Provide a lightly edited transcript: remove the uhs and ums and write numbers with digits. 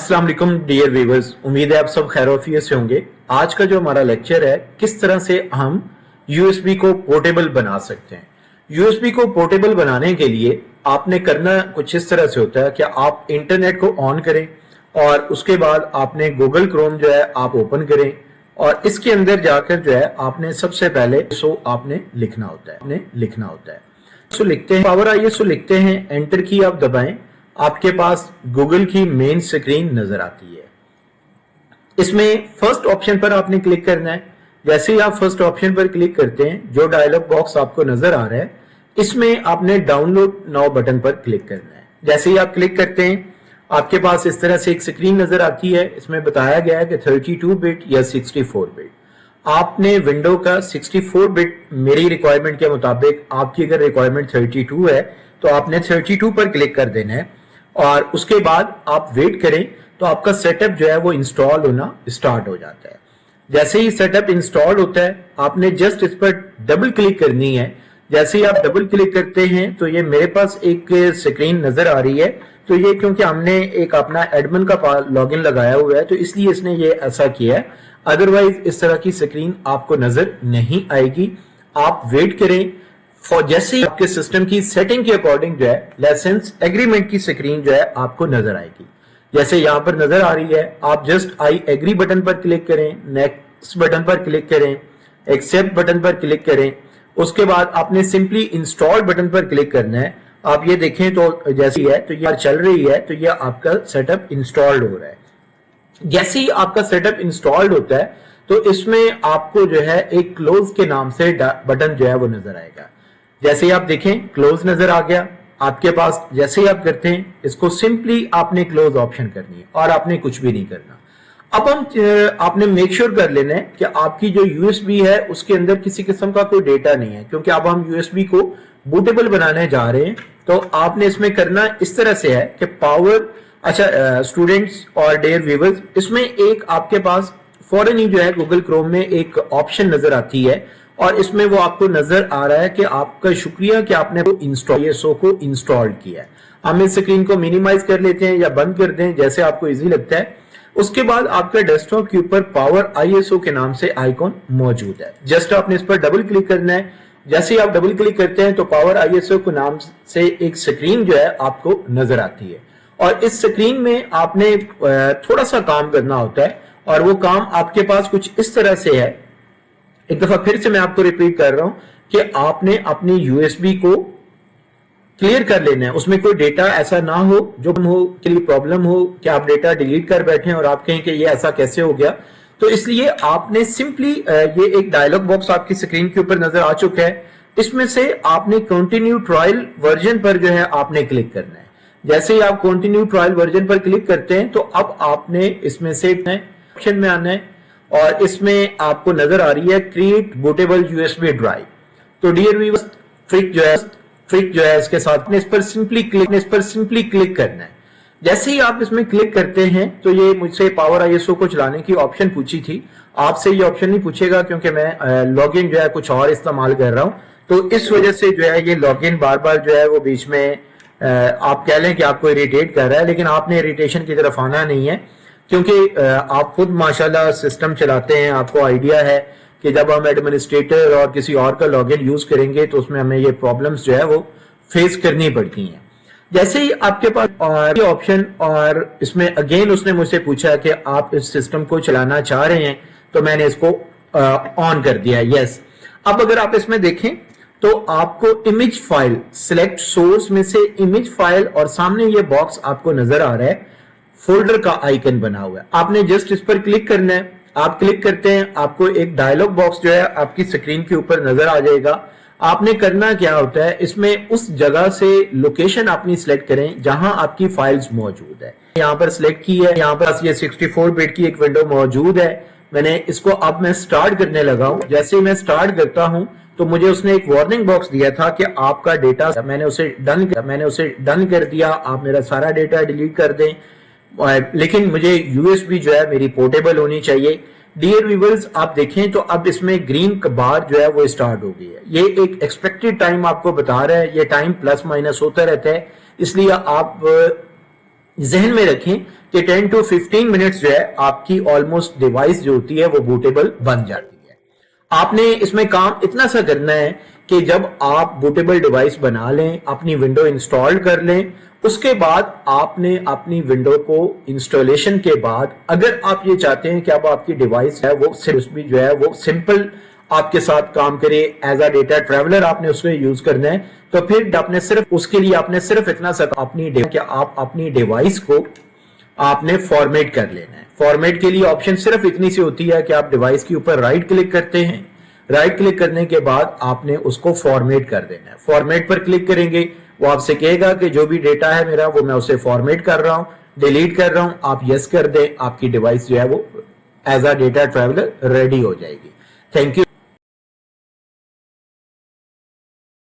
अस्सलाम वालेकुम dear viewers, उम्मीद है आप सब खैर से होंगे। आज का जो हमारा लेक्चर है, किस तरह से हम यूएसबी को पोर्टेबल बना सकते हैं। यूएसबी को पोर्टेबल बनाने के लिए आपने करना कुछ इस तरह से होता है कि आप इंटरनेट को ऑन करें और उसके बाद आपने गूगल क्रोम जो है आप ओपन करें और इसके अंदर जाकर जो है आपने सबसे पहले आपने लिखना होता है। सो लिखते हैं पावर ISO लिखते हैं, एंटर की आप दबाएं, आपके पास गूगल की मेन स्क्रीन नजर आती है। इसमें फर्स्ट ऑप्शन पर आपने क्लिक करना है। जैसे ही आप फर्स्ट ऑप्शन पर क्लिक करते हैं, जो डायलॉग बॉक्स आपको नजर आ रहा है, इसमें आपने डाउनलोड नाउ बटन पर क्लिक करना है। जैसे ही आप क्लिक करते हैं, आपके पास इस तरह से एक स्क्रीन नजर आती है। इसमें बताया गया है कि 32 बिट या 64 बिट। आपने विंडो का 64 बिट, मेरी रिक्वायरमेंट के मुताबिक, आपकी अगर रिक्वायरमेंट 32 है तो आपने 32 पर क्लिक कर देना है और उसके बाद आप वेट करें तो आपका सेटअप जो है वो इंस्टॉल होना स्टार्ट हो जाता है। जैसे ही सेटअप इंस्टॉल होता है, आपने जस्ट इस पर डबल क्लिक करनी है। जैसे ही आप डबल क्लिक करते हैं तो ये मेरे पास एक स्क्रीन नजर आ रही है। तो ये क्योंकि हमने एक अपना एडमिन का लॉगिन लगाया हुआ है तो इसलिए इसने ये ऐसा किया है, अदरवाइज इस तरह की स्क्रीन आपको नजर नहीं आएगी। आप वेट करें। जैसे ही आपके सिस्टम की सेटिंग के अकॉर्डिंग जो है लाइसेंस एग्रीमेंट की स्क्रीन जो है आपको नजर आएगी। जैसे यहां पर नजर आ रही है, आप जस्ट आई एग्री बटन पर क्लिक करें, नेक्स्ट बटन पर क्लिक करें, एक्सेप्ट बटन पर क्लिक करें। उसके बाद आपने सिंपली इंस्टॉल बटन पर क्लिक करना है। आप ये देखें तो जैसी है तो ये चल रही है, तो ये आपका सेटअप इंस्टॉल्ड हो रहा है। जैसे ही आपका सेटअप इंस्टॉल्ड होता है तो इसमें आपको जो है एक क्लोज के नाम से बटन जो है वो नजर आएगा। जैसे ही आप देखें क्लोज नजर आ गया आपके पास। जैसे ही आप करते हैं इसको सिंपली आपने क्लोज ऑप्शन करनी है और आपने कुछ भी नहीं करना। अब आपने मेक श्योर कर लेना है कि आपकी जो यूएसबी है उसके अंदर किसी किस्म का कोई डेटा नहीं है, क्योंकि अब हम यूएसबी को बूटेबल बनाने जा रहे हैं। तो आपने इसमें करना इस तरह से है कि पावर, स्टूडेंट्स और डियर व्यूअर्स, इसमें एक आपके पास फौरन ही जो है गूगल क्रोम में एक ऑप्शन नजर आती है और इसमें वो आपको नजर आ रहा है कि आपका शुक्रिया कि आपने ISO को इंस्टॉल किया है। हम इस स्क्रीन को मिनिमाइज कर लेते हैं या बंद कर दें, जैसे आपको इजी लगता है। उसके बाद आपका डेस्कटॉप के ऊपर पावर ISO के नाम से आइकॉन मौजूद है। जस्ट आपने इस पर डबल क्लिक करना है। जैसे ही आप डबल क्लिक करते हैं तो पावर ISO के नाम से एक स्क्रीन जो है आपको नजर आती है और इस स्क्रीन में आपने थोड़ा सा काम करना होता है और वो काम आपके पास कुछ इस तरह से है। एक दफा फिर से मैं आपको रिपीट कर रहा हूं कि आपने अपनी यूएसबी को क्लियर कर लेना है। उसमें कोई डेटा ऐसा ना हो जो के लिए प्रॉब्लम हो कि आप डेटा डिलीट कर बैठे और आप कहें कि ये ऐसा कैसे हो गया। तो इसलिए आपने सिंपली ये एक डायलॉग बॉक्स आपकी स्क्रीन के ऊपर नजर आ चुका है। इसमें से आपने कंटिन्यू ट्रायल वर्जन पर जो है आपने क्लिक करना है। जैसे ही आप कंटिन्यू ट्रायल वर्जन पर क्लिक करते हैं तो अब आपने इसमें से ऑप्शन में आना है और इसमें आपको नजर आ रही है क्रिएट बूटेबल यूएसबी ड्राइव। तो डियर व्यूअर्स, ट्रिक जो है इसके साथ में इस पर सिंपली क्लिक करना है। जैसे ही आप इसमें क्लिक करते हैं तो ये मुझसे पावर ISO को चलाने की ऑप्शन पूछी थी। आपसे ये ऑप्शन नहीं पूछेगा क्योंकि मैं लॉगिन जो है कुछ और इस्तेमाल कर रहा हूं, तो इस वजह से जो है ये लॉगिन बार बार जो है वो बीच में आप कह लें कि आपको इरिटेट कर रहा है, लेकिन आपने इरिटेशन की तरफ आना नहीं है क्योंकि आप खुद माशाल्लाह सिस्टम चलाते हैं। आपको आइडिया है कि जब हम एडमिनिस्ट्रेटर और किसी और का लॉगिन यूज करेंगे तो उसमें हमें ये प्रॉब्लम्स जो है वो फेस करनी पड़ती हैं। जैसे ही आपके पास और ये ऑप्शन, और इसमें अगेन उसने मुझसे पूछा कि आप इस सिस्टम को चलाना चाह रहे हैं, तो मैंने इसको ऑन कर दिया, यस। अब अगर आप इसमें देखें तो आपको इमेज फाइल, सिलेक्ट सोर्स में से इमेज फाइल और सामने ये बॉक्स आपको नजर आ रहा है, फोल्डर का आइकन बना हुआ है। आपने जस्ट इस पर क्लिक करना है। आप क्लिक करते हैं, आपको एक डायलॉग बॉक्स जो है आपकी स्क्रीन के ऊपर नजर आ जाएगा। आपने करना क्या होता है, इसमें उस जगह से लोकेशन अपनी सिलेक्ट करें जहां आपकी फाइल्स मौजूद है। यहां पर सिलेक्ट की है, यहां पर ये 64 बिट की एक विंडो मौजूद है। मैंने इसको अब मैं स्टार्ट करने लगा हूं। जैसे ही मैं स्टार्ट करता हूं तो मुझे उसने एक वार्निंग बॉक्स दिया था कि आपका डेटा, मैंने उसे डन कर दिया। आप मेरा सारा डेटा डिलीट कर दें, लेकिन मुझे यूएसबी जो है मेरी पोर्टेबल होनी चाहिए। डियर व्यूअर्स, आप देखें तो अब इसमें ग्रीन बार जो है वो स्टार्ट हो गई है। ये एक एक्सपेक्टेड टाइम आपको बता रहा है। ये टाइम प्लस माइनस होता रहता है, इसलिए आप जहन में रखें कि 10 to 15 मिनट्स जो है आपकी ऑलमोस्ट डिवाइस जो होती है वो बूटेबल बन जाती है। आपने इसमें काम इतना सा करना है कि जब आप बूटेबल डिवाइस बना लें, अपनी विंडो इंस्टॉल कर लें, उसके बाद आपने अपनी विंडो को इंस्टॉलेशन के बाद अगर आप ये चाहते हैं कि अब आपकी डिवाइस है वो भी जो है वो सिंपल आपके साथ काम करे, एज अ डेटा ट्रैवलर आपने उसको यूज करना है, तो फिर आपने सिर्फ उसके लिए आपने सिर्फ इतना सा कि आप अपनी डिवाइस को आपने फॉर्मेट कर लेना है। फॉर्मेट के लिए ऑप्शन सिर्फ इतनी सी होती है कि आप डिवाइस के ऊपर राइट क्लिक करते हैं, राइट क्लिक करने के बाद आपने उसको फॉर्मेट कर देना है। फॉर्मेट पर क्लिक करेंगे, वो आपसे कहेगा कि जो भी डेटा है मेरा वो मैं उसे फॉर्मेट कर रहा हूं, डिलीट कर रहा हूं, आप यस कर दें, आपकी डिवाइस जो है वो as a data traveller ready हो जाएगी। Thank you.